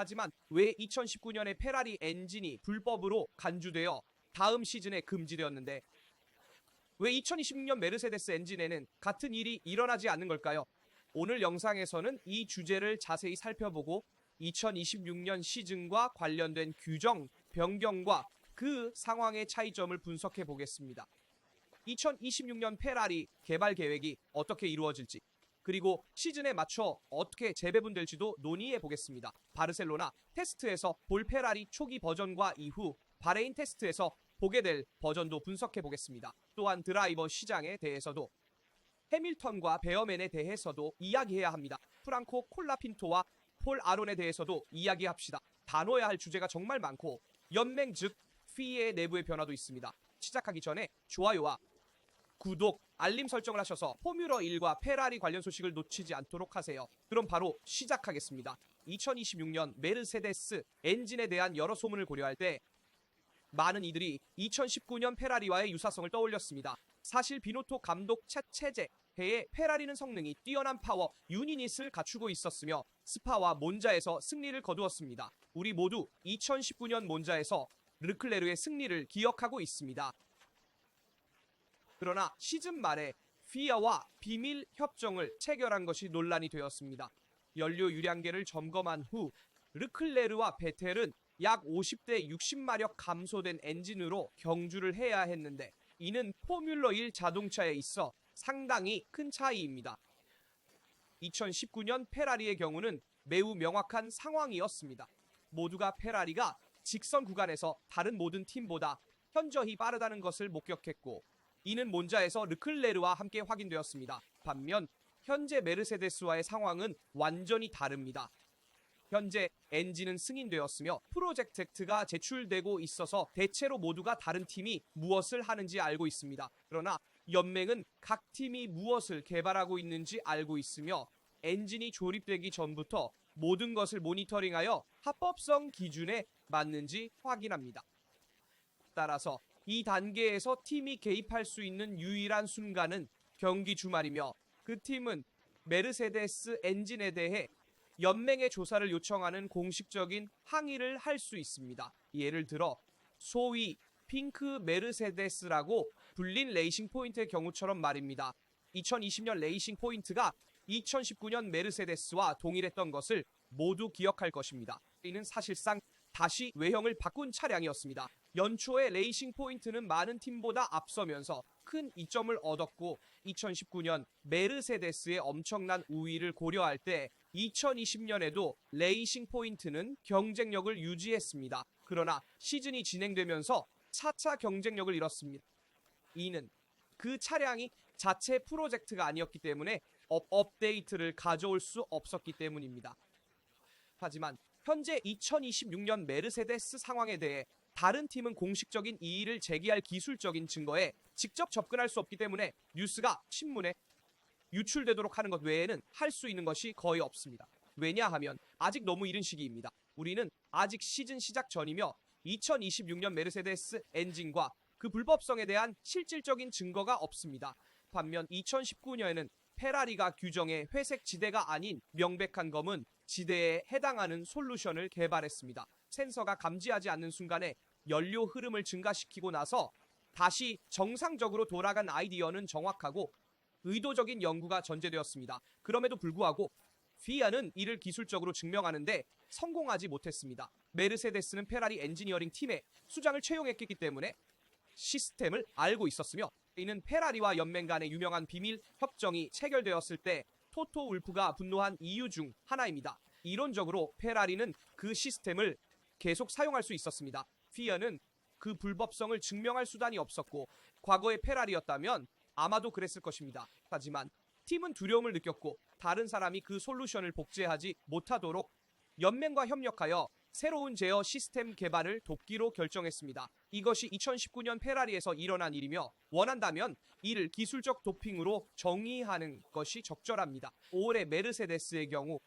하지만 왜 2019년에 페라리 엔진이 불법으로 간주되어 다음 시즌에 금지되었는데 왜 2026년 메르세데스 엔진에는 같은 일이 일어나지 않는 걸까요? 오늘 영상에서는 이 주제를 자세히 살펴보고 2026년 시즌과 관련된 규정, 변경과 그 상황의 차이점을 분석해 보겠습니다. 2026년 페라리 개발 계획이 어떻게 이루어질지, 그리고 시즌에 맞춰 어떻게 재배분될지도 논의해 보겠습니다. 바르셀로나 테스트에서 볼 페라리 초기 버전과 이후 바레인 테스트에서 보게 될 버전도 분석해 보겠습니다. 또한 드라이버 시장에 대해서도 해밀턴과 베어맨에 대해서도 이야기해야 합니다. 프랑코 콜라핀토와 폴 아론에 대해서도 이야기합시다. 다뤄야 할 주제가 정말 많고 연맹 즉 FIA의 내부의 변화도 있습니다. 시작하기 전에 좋아요와 구독, 알림 설정을 하셔서 포뮬러1과 페라리 관련 소식을 놓치지 않도록 하세요. 그럼 바로 시작하겠습니다. 2026년 메르세데스 엔진에 대한 여러 소문을 고려할 때 많은 이들이 2019년 페라리와의 유사성을 떠올렸습니다. 사실 비노토 감독 체제 해에 페라리는 성능이 뛰어난 파워 유니닛을 갖추고 있었으며 스파와 몬자에서 승리를 거두었습니다. 우리 모두 2019년 몬자에서 르클레르의 승리를 기억하고 있습니다. 그러나 시즌 말에 FIA와 비밀 협정을 체결한 것이 논란이 되었습니다. 연료 유량계를 점검한 후 르클레르와 베텔은 약 50대 60마력 감소된 엔진으로 경주를 해야 했는데 이는 포뮬러1 자동차에 있어 상당히 큰 차이입니다. 2019년 페라리의 경우는 매우 명확한 상황이었습니다. 모두가 페라리가 직선 구간에서 다른 모든 팀보다 현저히 빠르다는 것을 목격했고 이는 몬자에서 르클레르와 함께 확인되었습니다. 반면 현재 메르세데스와의 상황은 완전히 다릅니다. 현재 엔진은 승인되었으며 프로젝트가 제출되고 있어서 대체로 모두가 다른 팀이 무엇을 하는지 알고 있습니다. 그러나 연맹은 각 팀이 무엇을 개발하고 있는지 알고 있으며 엔진이 조립되기 전부터 모든 것을 모니터링하여 합법성 기준에 맞는지 확인합니다. 따라서 이 단계에서 팀이 개입할 수 있는 유일한 순간은 경기 주말이며 그 팀은 메르세데스 엔진에 대해 연맹의 조사를 요청하는 공식적인 항의를 할 수 있습니다. 예를 들어 소위 핑크 메르세데스라고 불린 레이싱 포인트의 경우처럼 말입니다. 2020년 레이싱 포인트가 2019년 메르세데스와 동일했던 것을 모두 기억할 것입니다. 이는 사실상 다시 외형을 바꾼 차량이었습니다. 연초에 레이싱 포인트는 많은 팀보다 앞서면서 큰 이점을 얻었고 2019년 메르세데스의 엄청난 우위를 고려할 때 2020년에도 레이싱 포인트는 경쟁력을 유지했습니다. 그러나 시즌이 진행되면서 차차 경쟁력을 잃었습니다. 이는 그 차량이 자체 프로젝트가 아니었기 때문에 업데이트를 가져올 수 없었기 때문입니다. 하지만 현재 2026년 메르세데스 상황에 대해 다른 팀은 공식적인 이의를 제기할 기술적인 증거에 직접 접근할 수 없기 때문에 뉴스가 신문에 유출되도록 하는 것 외에는 할 수 있는 것이 거의 없습니다. 왜냐하면 아직 너무 이른 시기입니다. 우리는 아직 시즌 시작 전이며 2026년 메르세데스 엔진과 그 불법성에 대한 실질적인 증거가 없습니다. 반면 2019년에는 페라리가 규정의 회색 지대가 아닌 명백한 검은 지대에 해당하는 솔루션을 개발했습니다. 센서가 감지하지 않는 순간에 연료 흐름을 증가시키고 나서 다시 정상적으로 돌아간 아이디어는 정확하고 의도적인 연구가 전제되었습니다. 그럼에도 불구하고 FIA는 이를 기술적으로 증명하는데 성공하지 못했습니다. 메르세데스는 페라리 엔지니어링 팀에 수장을 채용했기 때문에 시스템을 알고 있었으며 이는 페라리와 연맹 간의 유명한 비밀 협정이 체결되었을 때 토토 울프가 분노한 이유 중 하나입니다. 이론적으로 페라리는 그 시스템을 계속 사용할 수 있었습니다. FIA는 그 불법성을 증명할 수단이 없었고 과거의 페라리였다면 아마도 그랬을 것입니다. 하지만 팀은 두려움을 느꼈고 다른 사람이 그 솔루션을 복제하지 못하도록 연맹과 협력하여 새로운 제어 시스템 개발을 돕기로 결정했습니다. 이것이 2019년 페라리에서 일어난 일이며 원한다면 이를 기술적 도핑으로 정의하는 것이 적절합니다. 올해 메르세데스의 경우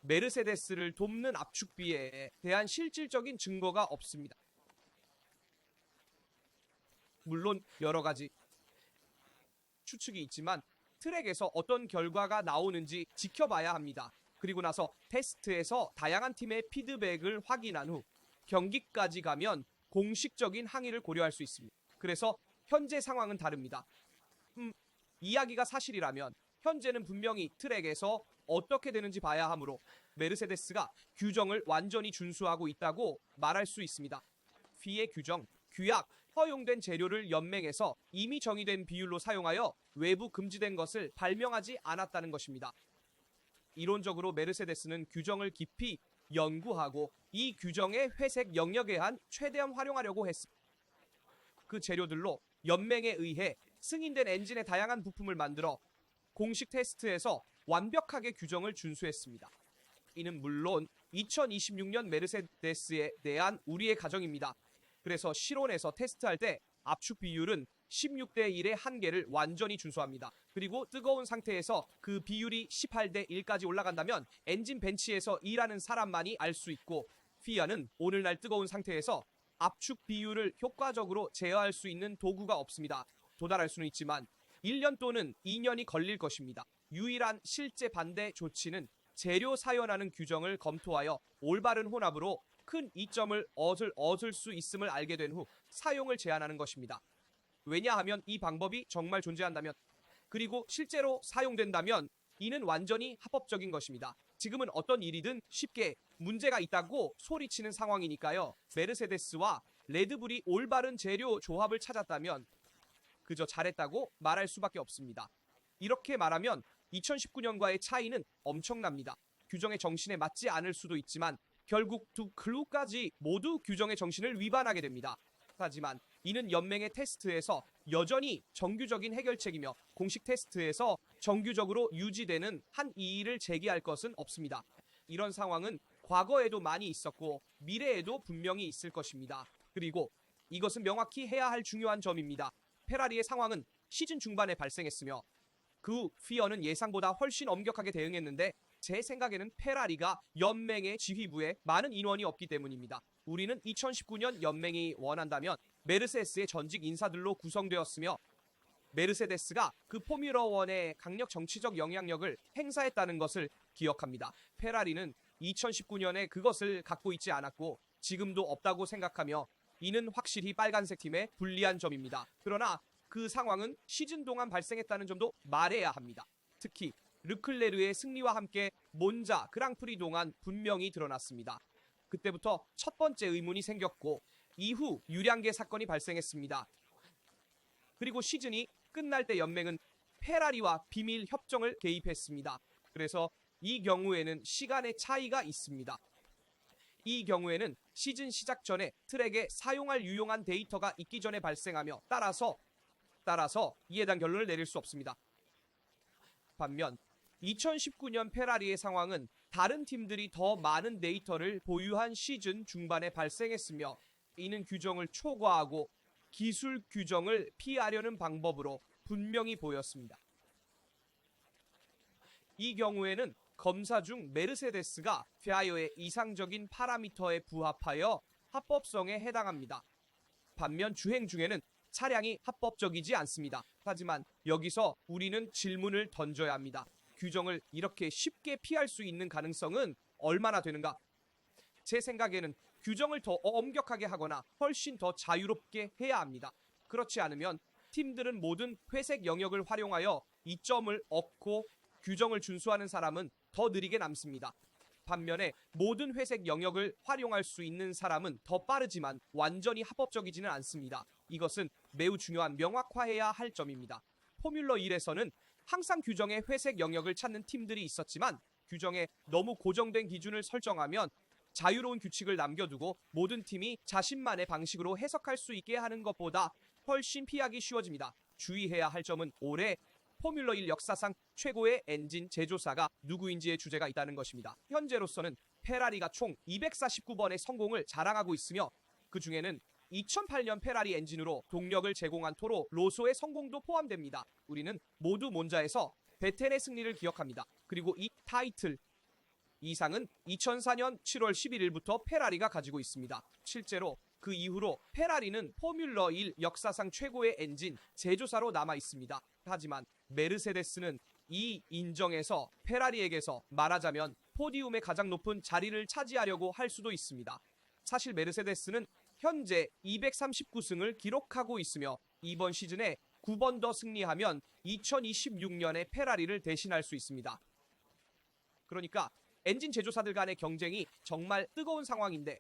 메르세데스를 돕는 압축비에 대한 실질적인 증거가 없습니다. 물론 여러 가지 추측이 있지만 트랙에서 어떤 결과가 나오는지 지켜봐야 합니다. 그리고 나서 테스트에서 다양한 팀의 피드백을 확인한 후 경기까지 가면 공식적인 항의를 고려할 수 있습니다. 그래서 현재 상황은 다릅니다. 이야기가 사실이라면 현재는 분명히 트랙에서 어떻게 되는지 봐야 하므로 메르세데스가 규정을 완전히 준수하고 있다고 말할 수 있습니다. FIA의 규정, 규약, 허용된 재료를 연맹에서 이미 정의된 비율로 사용하여 외부 금지된 것을 발명하지 않았다는 것입니다. 이론적으로 메르세데스는 규정을 깊이 연구하고 이 규정의 회색 영역에 한 최대한 활용하려고 했습니다. 그 재료들로 연맹에 의해 승인된 엔진의 다양한 부품을 만들어 공식 테스트에서 완벽하게 규정을 준수했습니다. 이는 물론 2026년 메르세데스에 대한 우리의 가정입니다. 그래서 실온에서 테스트할 때 압축 비율은 16대 1의 한계를 완전히 준수합니다. 그리고 뜨거운 상태에서 그 비율이 18대 1까지 올라간다면 엔진 벤치에서 일하는 사람만이 알 수 있고, FIA는 오늘날 뜨거운 상태에서 압축 비율을 효과적으로 제어할 수 있는 도구가 없습니다. 도달할 수는 있지만 1년 또는 2년이 걸릴 것입니다. 유일한 실제 반대 조치는 재료 사연하는 규정을 검토하여 올바른 혼합으로 큰 이점을 얻을 수 있음을 알게 된 후 사용을 제한하는 것입니다. 왜냐하면 이 방법이 정말 존재한다면, 그리고 실제로 사용된다면 이는 완전히 합법적인 것입니다. 지금은 어떤 일이든 쉽게 문제가 있다고 소리치는 상황이니까요. 메르세데스와 레드불이 올바른 재료 조합을 찾았다면 그저 잘했다고 말할 수밖에 없습니다. 이렇게 말하면 2019년과의 차이는 엄청납니다. 규정의 정신에 맞지 않을 수도 있지만 결국 두 클루까지 모두 규정의 정신을 위반하게 됩니다. 하지만 이는 연맹의 테스트에서 여전히 정규적인 해결책이며 공식 테스트에서 정규적으로 유지되는 한 이의를 제기할 것은 없습니다. 이런 상황은 과거에도 많이 있었고 미래에도 분명히 있을 것입니다. 그리고 이것은 명확히 해야 할 중요한 점입니다. 페라리의 상황은 시즌 중반에 발생했으며 그 후 FIA는 예상보다 훨씬 엄격하게 대응했는데, 제 생각에는 페라리가 연맹의 지휘부에 많은 인원이 없기 때문입니다. 우리는 2019년 연맹이 원한다면 메르세데스의 전직 인사들로 구성되었으며 메르세데스가 그 포뮬러1의 강력 정치적 영향력을 행사했다는 것을 기억합니다. 페라리는 2019년에 그것을 갖고 있지 않았고 지금도 없다고 생각하며 이는 확실히 빨간색 팀의 불리한 점입니다. 그러나 그 상황은 시즌 동안 발생했다는 점도 말해야 합니다. 특히 르클레르의 승리와 함께 몬자 그랑프리 동안 분명히 드러났습니다. 그때부터 첫 번째 의문이 생겼고 이후 유량계 사건이 발생했습니다. 그리고 시즌이 끝날 때 연맹은 페라리와 비밀 협정을 개입했습니다. 그래서 이 경우에는 시간의 차이가 있습니다. 이 경우에는 시즌 시작 전에 트랙에 사용할 유용한 데이터가 있기 전에 발생하며 따라서 이에 대한 결론을 내릴 수 없습니다. 반면 2019년 페라리의 상황은 다른 팀들이 더 많은 데이터를 보유한 시즌 중반에 발생했으며 이는 규정을 초과하고 기술 규정을 피하려는 방법으로 분명히 보였습니다. 이 경우에는 검사 중 메르세데스가 FIA의 이상적인 파라미터에 부합하여 합법성에 해당합니다. 반면 주행 중에는 차량이 합법적이지 않습니다. 하지만 여기서 우리는 질문을 던져야 합니다. 규정을 이렇게 쉽게 피할 수 있는 가능성은 얼마나 되는가? 제 생각에는 규정을 더 엄격하게 하거나 훨씬 더 자유롭게 해야 합니다. 그렇지 않으면 팀들은 모든 회색 영역을 활용하여 이점을 얻고 규정을 준수하는 사람은 더 느리게 남습니다. 반면에 모든 회색 영역을 활용할 수 있는 사람은 더 빠르지만 완전히 합법적이지는 않습니다. 이것은 매우 중요한 명확화해야 할 점입니다. 포뮬러 1에서는 항상 규정의 회색 영역을 찾는 팀들이 있었지만 규정에 너무 고정된 기준을 설정하면 자유로운 규칙을 남겨두고 모든 팀이 자신만의 방식으로 해석할 수 있게 하는 것보다 훨씬 피하기 쉬워집니다. 주의해야 할 점은 올해 포뮬러 1 역사상 최고의 엔진 제조사가 누구인지의 주제가 있다는 것입니다. 현재로서는 페라리가 총 249번의 성공을 자랑하고 있으며 그 중에는 2008년 페라리 엔진으로 동력을 제공한 토로 로소의 성공도 포함됩니다. 우리는 모두 몬자에서 베텐의 승리를 기억합니다. 그리고 이 타이틀 이상은 2004년 7월 11일부터 페라리가 가지고 있습니다. 실제로 그 이후로 페라리는 포뮬러 1 역사상 최고의 엔진 제조사로 남아 있습니다. 하지만 메르세데스는 이 인정에서 페라리에게서 말하자면 포디움의 가장 높은 자리를 차지하려고 할 수도 있습니다. 사실 메르세데스는 현재 239승을 기록하고 있으며 이번 시즌에 9번 더 승리하면 2026년에 페라리를 대신할 수 있습니다. 그러니까 엔진 제조사들 간의 경쟁이 정말 뜨거운 상황인데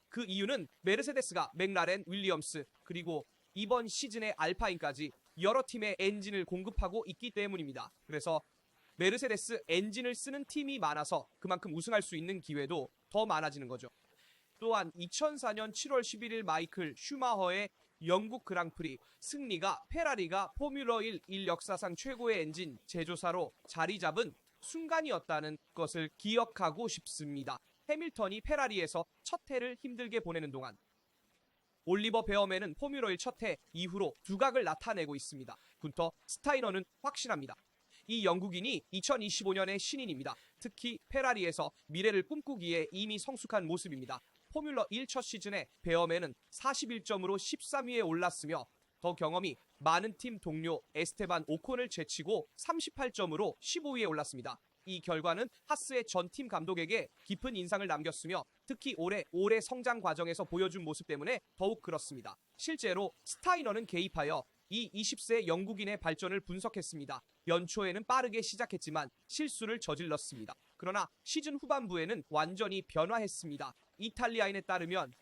그 이유는 메르세데스가 맥라렌, 윌리엄스 그리고 이번 시즌의 알파인까지 여러 팀의 엔진을 공급하고 있기 때문입니다. 그래서 메르세데스 엔진을 쓰는 팀이 많아서 그만큼 우승할 수 있는 기회도 더 많아지는 거죠. 또한 2004년 7월 11일 마이클 슈마허의 영국 그랑프리 승리가 페라리가 포뮬러 1 역사상 최고의 엔진 제조사로 자리 잡은 순간이었다는 것을 기억하고 싶습니다. 해밀턴이 페라리에서 첫 해를 힘들게 보내는 동안 올리버 베어맨은 포뮬러 1 첫 해 이후로 두각을 나타내고 있습니다. 군터 스타이너는 확실합니다. 이 영국인이 2025년의 신인입니다. 특히 페라리에서 미래를 꿈꾸기에 이미 성숙한 모습입니다. 포뮬러 1 첫 시즌에 베어맨은 41점으로 13위에 올랐으며 더 경험이 많은 팀 동료 에스테반 오콘을 제치고 38점으로 15위에 올랐습니다. 이 결과는 하스의 전 팀 감독에게 깊은 인상을 남겼으며 특히 올해 성장 과정에서 보여준 모습 때문에 더욱 그렇습니다. 실제로 스타이너는 개입하여 이 20세 영국인의 발전을 분석했습니다. 연초에는 빠르게 시작했지만 실수를 저질렀습니다. 그러나 시즌 후반부에는 완전히 변화했습니다. 이탈리아인에 따르면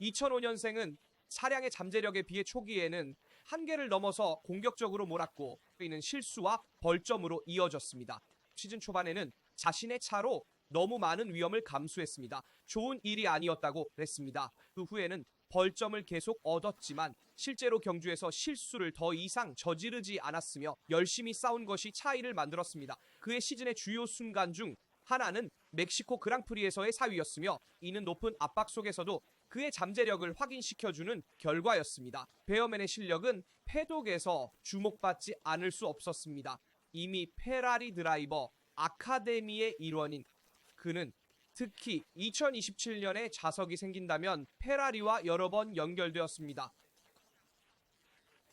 2005년생은 차량의 잠재력에 비해 초기에는 한계를 넘어서 공격적으로 몰았고 이는 실수와 벌점으로 이어졌습니다. 시즌 초반에는 자신의 차로 너무 많은 위험을 감수했습니다. 좋은 일이 아니었다고 했습니다. 그 후에는 벌점을 계속 얻었지만 실제로 경주에서 실수를 더 이상 저지르지 않았으며 열심히 싸운 것이 차이를 만들었습니다. 그의 시즌의 주요 순간 중 하나는 멕시코 그랑프리에서의 사위였으며 이는 높은 압박 속에서도 그의 잠재력을 확인시켜주는 결과였습니다. 베어맨의 실력은 패독에서 주목받지 않을 수 없었습니다. 이미 페라리 드라이버 아카데미의 일원인 그는 특히 2027년에 자석이 생긴다면 페라리와 여러 번 연결되었습니다.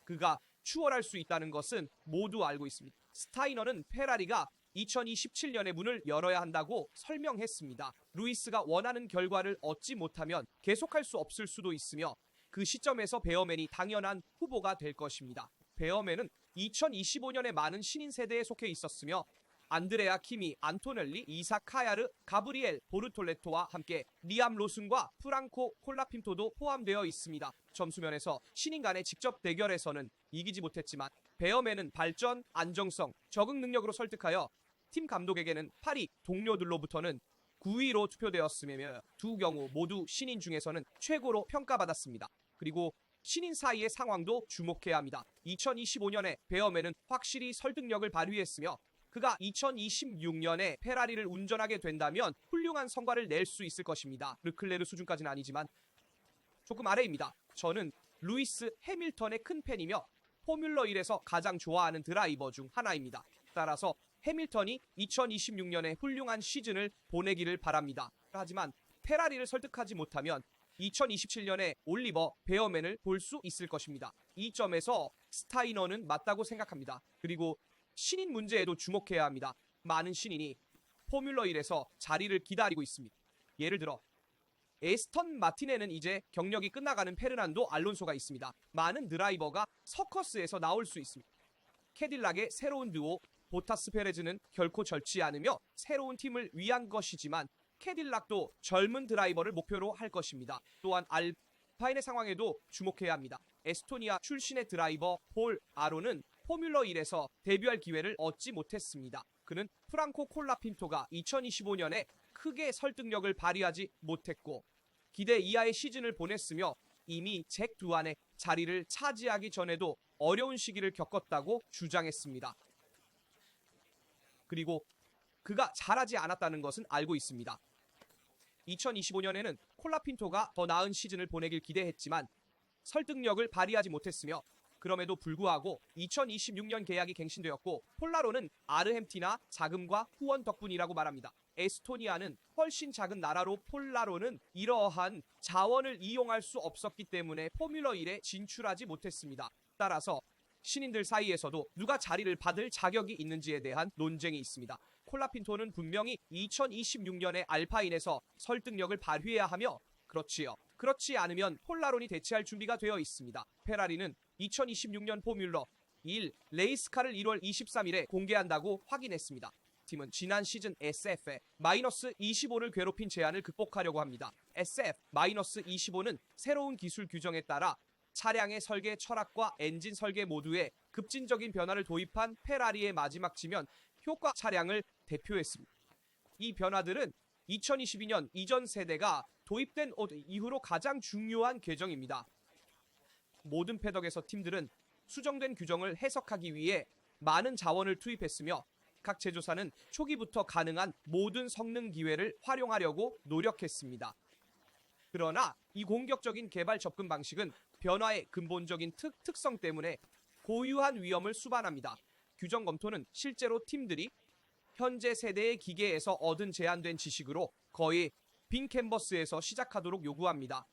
그가 추월할 수 있다는 것은 모두 알고 있습니다. 스타이너는 페라리가 2027년에 문을 열어야 한다고 설명했습니다. 루이스가 원하는 결과를 얻지 못하면 계속할 수 없을 수도 있으며 그 시점에서 베어맨이 당연한 후보가 될 것입니다. 베어맨은 2025년에 많은 신인 세대에 속해 있었으며 안드레아 키미, 안토넬리, 이삭 카야르, 가브리엘 보르톨레토와 함께 리암 로슨과 프랑코 콜라핀토도 포함되어 있습니다. 점수면에서 신인 간의 직접 대결에서는 이기지 못했지만 베어맨은 발전, 안정성, 적응 능력으로 설득하여 팀 감독에게는 파리 동료들로부터는 9위로 투표되었으며 두 경우 모두 신인 중에서는 최고로 평가받았습니다. 그리고 신인 사이의 상황도 주목해야 합니다. 2025년에 베어맨은 확실히 설득력을 발휘했으며 그가 2026년에 페라리를 운전하게 된다면 훌륭한 성과를 낼 수 있을 것입니다. 르클레르 수준까지는 아니지만 조금 아래입니다. 저는 루이스 해밀턴의 큰 팬이며 포뮬러 1에서 가장 좋아하는 드라이버 중 하나입니다. 따라서 해밀턴이 2026년에 훌륭한 시즌을 보내기를 바랍니다. 하지만 페라리를 설득하지 못하면 2027년에 올리버 베어맨을 볼 수 있을 것입니다. 이 점에서 스타이너는 맞다고 생각합니다. 그리고 신인 문제에도 주목해야 합니다. 많은 신인이 포뮬러 1에서 자리를 기다리고 있습니다. 예를 들어 에스턴 마틴에는 이제 경력이 끝나가는 페르난도 알론소가 있습니다. 많은 드라이버가 서커스에서 나올 수 있습니다. 캐딜락의 새로운 듀오 보타스 페레즈는 결코 젊지 않으며 새로운 팀을 위한 것이지만 캐딜락도 젊은 드라이버를 목표로 할 것입니다. 또한 알파인의 상황에도 주목해야 합니다. 에스토니아 출신의 드라이버 폴 아로는 포뮬러 1에서 데뷔할 기회를 얻지 못했습니다. 그는 프랑코 콜라핀토가 2025년에 크게 설득력을 발휘하지 못했고 기대 이하의 시즌을 보냈으며 이미 잭 두안의 자리를 차지하기 전에도 어려운 시기를 겪었다고 주장했습니다. 그리고 그가 잘하지 않았다는 것은 알고 있습니다. 2025년에는 콜라핀토가 더 나은 시즌을 보내길 기대했지만 설득력을 발휘하지 못했으며 그럼에도 불구하고 2026년 계약이 갱신되었고 폴라로는 아르헨티나 자금과 후원 덕분이라고 말합니다. 에스토니아는 훨씬 작은 나라로 폴라로는 이러한 자원을 이용할 수 없었기 때문에 포뮬러 1에 진출하지 못했습니다. 따라서 신인들 사이에서도 누가 자리를 받을 자격이 있는지에 대한 논쟁이 있습니다. 콜라핀토는 분명히 2026년에 알파인에서 설득력을 발휘해야 하며 그렇지요. 그렇지 않으면 폴라론이 대체할 준비가 되어 있습니다. 페라리는 2026년 포뮬러 1 레이스카를 1월 23일에 공개한다고 확인했습니다. 팀은 지난 시즌 SF에 -25를 괴롭힌 제한을 극복하려고 합니다. SF-25는 새로운 기술 규정에 따라 차량의 설계 철학과 엔진 설계 모두에 급진적인 변화를 도입한 페라리의 마지막 지면 효과 차량을 대표했습니다. 이 변화들은 2022년 이전 세대가 도입된 이후로 가장 중요한 개정입니다. 모든 패덕에서 팀들은 수정된 규정을 해석하기 위해 많은 자원을 투입했으며 각 제조사는 초기부터 가능한 모든 성능 기회를 활용하려고 노력했습니다. 그러나 이 공격적인 개발 접근 방식은 변화의 근본적인 특성 때문에 고유한 위험을 수반합니다. 규정 검토는 실제로 팀들이 현재 세대의 기계에서 얻은 제한된 지식으로 거의 빈 캔버스에서 시작하도록 요구합니다.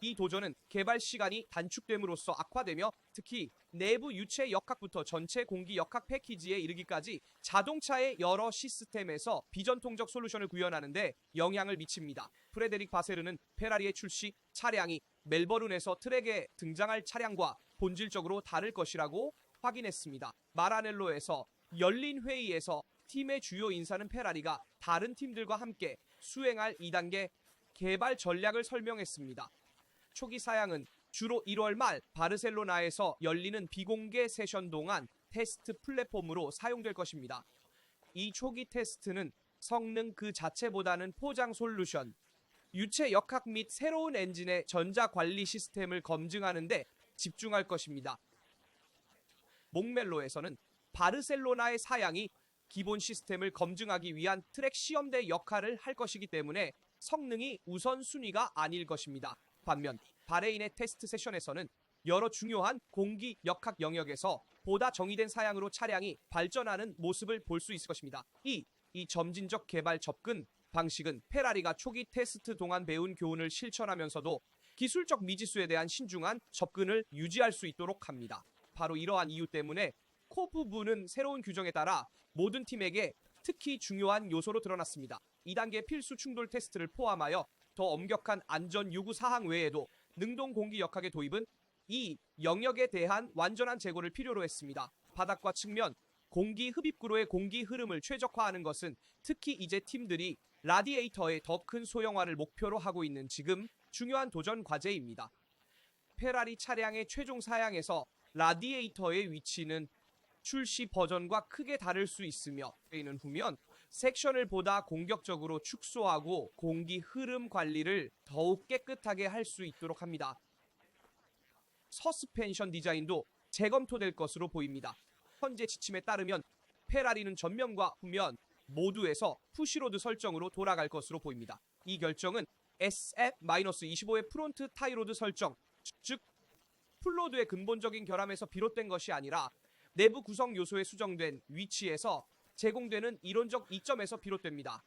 이 도전은 개발 시간이 단축됨으로써 악화되며 특히 내부 유체 역학부터 전체 공기 역학 패키지에 이르기까지 자동차의 여러 시스템에서 비전통적 솔루션을 구현하는 데 영향을 미칩니다. 프레데릭 바세르는 페라리의 출시 차량이 멜버른에서 트랙에 등장할 차량과 본질적으로 다를 것이라고 확인했습니다. 마라넬로에서 열린 회의에서 팀의 주요 인사는 페라리가 다른 팀들과 함께 수행할 2단계 개발 전략을 설명했습니다. 초기 사양은 주로 1월 말 바르셀로나에서 열리는 비공개 세션 동안 테스트 플랫폼으로 사용될 것입니다. 이 초기 테스트는 성능 그 자체보다는 포장 솔루션, 유체 역학 및 새로운 엔진의 전자 관리 시스템을 검증하는 데 집중할 것입니다. 몽멜로에서는 바르셀로나의 사양이 기본 시스템을 검증하기 위한 트랙 시험대 역할을 할 것이기 때문에 성능이 우선순위가 아닐 것입니다. 반면 바레인의 테스트 세션에서는 여러 중요한 공기 역학 영역에서 보다 정의된 사양으로 차량이 발전하는 모습을 볼 수 있을 것입니다. 이 점진적 개발 접근 방식은 페라리가 초기 테스트 동안 배운 교훈을 실천하면서도 기술적 미지수에 대한 신중한 접근을 유지할 수 있도록 합니다. 바로 이러한 이유 때문에 코 부분은 새로운 규정에 따라 모든 팀에게 특히 중요한 요소로 드러났습니다. 2단계 필수 충돌 테스트를 포함하여 더 엄격한 안전 요구 사항 외에도 능동 공기 역학의 도입은 이 영역에 대한 완전한 재고를 필요로 했습니다. 바닥과 측면, 공기 흡입구로의 공기 흐름을 최적화하는 것은 특히 이제 팀들이 라디에이터의 더 큰 소형화를 목표로 하고 있는 지금 중요한 도전 과제입니다. 페라리 차량의 최종 사양에서 라디에이터의 위치는 출시 버전과 크게 다를 수 있으며 이는 후면 섹션을 보다 공격적으로 축소하고 공기 흐름 관리를 더욱 깨끗하게 할 수 있도록 합니다. 서스펜션 디자인도 재검토될 것으로 보입니다. 현재 지침에 따르면 페라리는 전면과 후면 모두에서 푸시로드 설정으로 돌아갈 것으로 보입니다. 이 결정은 SF-25의 프론트 타이로드 설정, 즉 풀로드의 근본적인 결함에서 비롯된 것이 아니라 내부 구성 요소에 수정된 위치에서 제공되는 이론적 이점에서 비롯됩니다.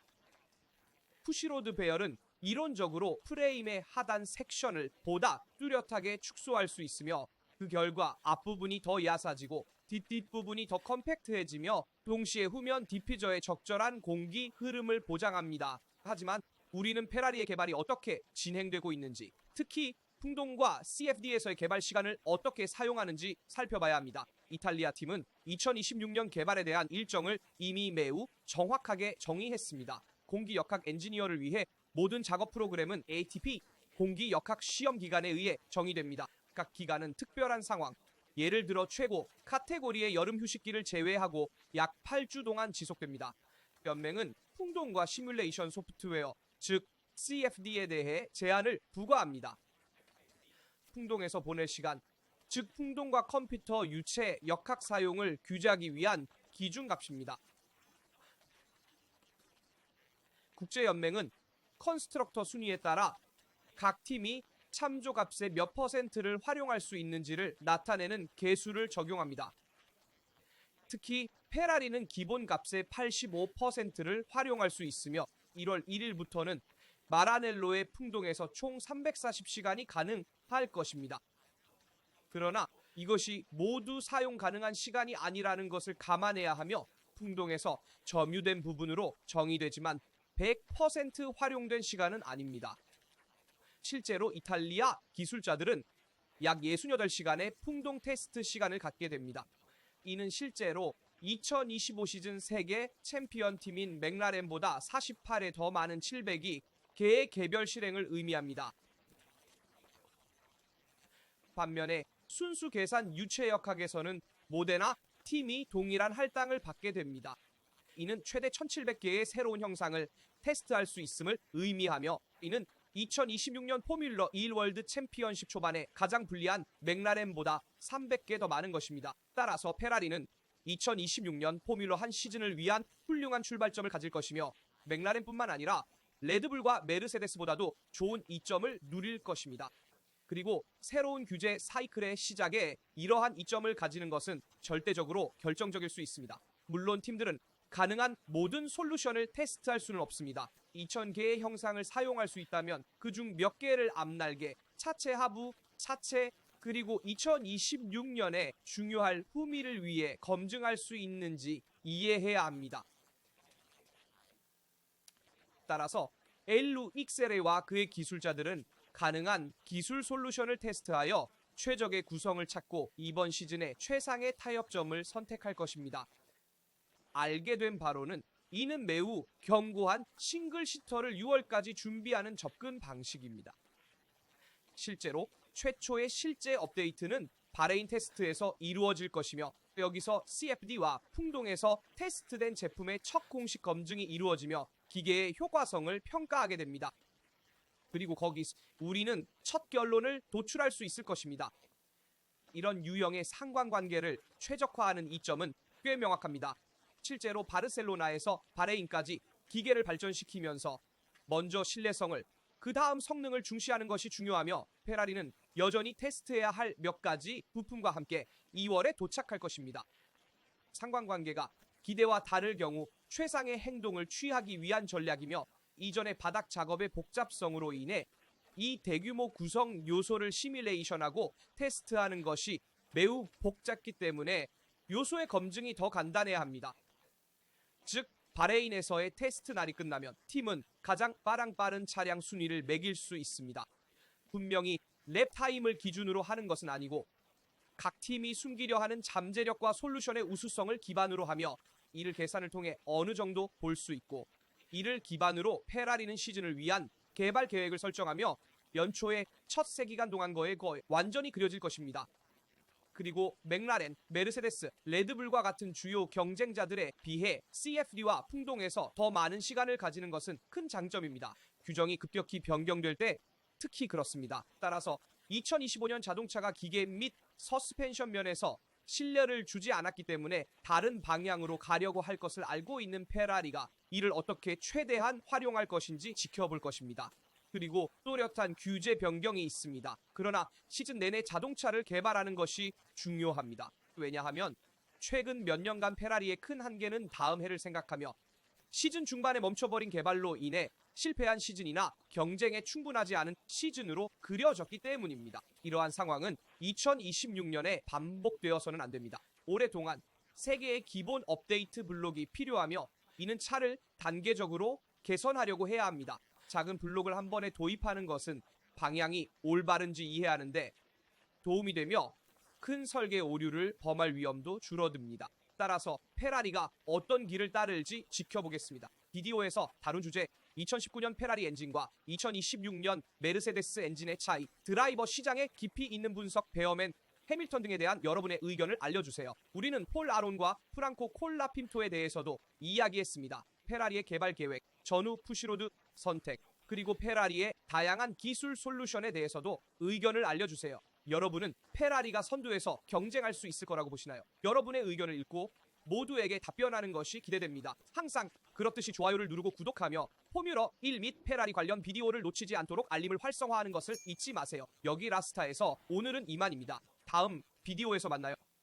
푸시로드 배열은 이론적으로 프레임의 하단 섹션을 보다 뚜렷하게 축소할 수 있으며 그 결과 앞부분이 더 야사지고 뒷부분이 더 컴팩트해지며 동시에 후면 디퓨저의 적절한 공기 흐름을 보장합니다. 하지만 우리는 페라리의 개발이 어떻게 진행되고 있는지, 특히 풍동과 CFD에서의 개발 시간을 어떻게 사용하는지 살펴봐야 합니다. 이탈리아 팀은 2026년 개발에 대한 일정을 이미 매우 정확하게 정의했습니다. 공기 역학 엔지니어를 위해 모든 작업 프로그램은 ATP 공기 역학 시험 기간에 의해 정의됩니다. 각 기간은 특별한 상황, 예를 들어 최고 카테고리의 여름 휴식기를 제외하고 약 8주 동안 지속됩니다. 연맹은 풍동과 시뮬레이션 소프트웨어, 즉 CFD에 대해 제한을 부과합니다. 풍동에서 보낼 시간, 즉 풍동과 컴퓨터 유체 역학 사용을 규제하기 위한 기준값입니다. 국제연맹은 컨스트럭터 순위에 따라 각 팀이 참조값의 몇 %를 활용할 수 있는지를 나타내는 계수를 적용합니다. 특히 페라리는 기본값의 85%를 활용할 수 있으며 1월 1일부터는 마라넬로의 풍동에서 총 340시간이 가능할 것입니다. 그러나 이것이 모두 사용 가능한 시간이 아니라는 것을 감안해야 하며 풍동에서 점유된 부분으로 정의되지만 100% 활용된 시간은 아닙니다. 실제로 이탈리아 기술자들은 약 68시간의 풍동 테스트 시간을 갖게 됩니다. 이는 실제로 2025 시즌 세계 챔피언 팀인 맥라렌보다 48회 더 많은 700이 개의 개별 실행을 의미합니다. 반면에 순수 계산 유체역학에서는 모데나 팀이 동일한 할당을 받게 됩니다. 이는 최대 1700개의 새로운 형상을 테스트할 수 있음을 의미하며 이는 2026년 포뮬러 1 월드 챔피언십 초반에 가장 불리한 맥라렌보다 300개 더 많은 것입니다. 따라서 페라리는 2026년 포뮬러 한 시즌을 위한 훌륭한 출발점을 가질 것이며 맥라렌뿐만 아니라 레드불과 메르세데스보다도 좋은 이점을 누릴 것입니다. 그리고 새로운 규제 사이클의 시작에 이러한 이점을 가지는 것은 절대적으로 결정적일 수 있습니다. 물론 팀들은 가능한 모든 솔루션을 테스트할 수는 없습니다. 2000개의 형상을 사용할 수 있다면 그중 몇 개를 앞날개, 차체 하부, 차체, 그리고 2026년에 중요할 후미를 위해 검증할 수 있는지 이해해야 합니다. 따라서 엘루 익세레와 그의 기술자들은 가능한 기술 솔루션을 테스트하여 최적의 구성을 찾고 이번 시즌에 최상의 타협점을 선택할 것입니다. 알게 된 바로는 이는 매우 견고한 싱글 시터를 6월까지 준비하는 접근 방식입니다. 실제로 최초의 실제 업데이트는 바레인 테스트에서 이루어질 것이며 여기서 CFD와 풍동에서 테스트된 제품의 첫 공식 검증이 이루어지며 기계의 효과성을 평가하게 됩니다. 그리고 거기서 우리는 첫 결론을 도출할 수 있을 것입니다. 이런 유형의 상관관계를 최적화하는 이점은 꽤 명확합니다. 실제로 바르셀로나에서 바레인까지 기계를 발전시키면서 먼저 신뢰성을 그 다음 성능을 중시하는 것이 중요하며 페라리는 여전히 테스트해야 할 몇 가지 부품과 함께 2월에 도착할 것입니다. 상관관계가 기대와 다를 경우 최상의 행동을 취하기 위한 전략이며 이전의 바닥 작업의 복잡성으로 인해 이 대규모 구성 요소를 시뮬레이션하고 테스트하는 것이 매우 복잡기 때문에 요소의 검증이 더 간단해야 합니다. 즉 바레인에서의 테스트 날이 끝나면 팀은 가장 빠른 차량 순위를 매길 수 있습니다. 분명히 랩 타임을 기준으로 하는 것은 아니고 각 팀이 숨기려 하는 잠재력과 솔루션의 우수성을 기반으로 하며 이를 계산을 통해 어느 정도 볼 수 있고 이를 기반으로 페라리는 시즌을 위한 개발 계획을 설정하며 연초에 첫 세기간 동안 거에 완전히 그려질 것입니다. 그리고 맥라렌, 메르세데스, 레드불과 같은 주요 경쟁자들에 비해 CFD와 풍동에서 더 많은 시간을 가지는 것은 큰 장점입니다. 규정이 급격히 변경될 때 특히 그렇습니다. 따라서 2025년 자동차가 기계 및 서스펜션 면에서 신뢰를 주지 않았기 때문에 다른 방향으로 가려고 할 것을 알고 있는 페라리가 이를 어떻게 최대한 활용할 것인지 지켜볼 것입니다. 그리고 또렷한 규제 변경이 있습니다. 그러나 시즌 내내 자동차를 개발하는 것이 중요합니다. 왜냐하면 최근 몇 년간 페라리의 큰 한계는 다음 해를 생각하며 시즌 중반에 멈춰버린 개발로 인해 실패한 시즌이나 경쟁에 충분하지 않은 시즌으로 그려졌기 때문입니다. 이러한 상황은 2026년에 반복되어서는 안 됩니다. 오랫동안 세계의 기본 업데이트 블록이 필요하며 이는 차를 단계적으로 개선하려고 해야 합니다. 작은 블록을 한 번에 도입하는 것은 방향이 올바른지 이해하는데 도움이 되며 큰 설계 오류를 범할 위험도 줄어듭니다. 따라서 페라리가 어떤 길을 따를지 지켜보겠습니다. 비디오에서 다룬 주제 2019년 페라리 엔진과 2026년 메르세데스 엔진의 차이, 드라이버 시장에 깊이 있는 분석, 베어맨, 해밀턴 등에 대한 여러분의 의견을 알려주세요. 우리는 폴 아론과 프랑코 콜라핀토에 대해서도 이야기했습니다. 페라리의 개발 계획, 전후 푸시로드 선택, 그리고 페라리의 다양한 기술 솔루션에 대해서도 의견을 알려주세요. 여러분은 페라리가 선두에서 경쟁할 수 있을 거라고 보시나요? 여러분의 의견을 읽고 모두에게 답변하는 것이 기대됩니다. 항상 그렇듯이 좋아요를 누르고 구독하며 포뮬러 1 및 페라리 관련 비디오를 놓치지 않도록 알림을 활성화하는 것을 잊지 마세요. 여기 라스타에서 오늘은 이만입니다. 다음 비디오에서 만나요.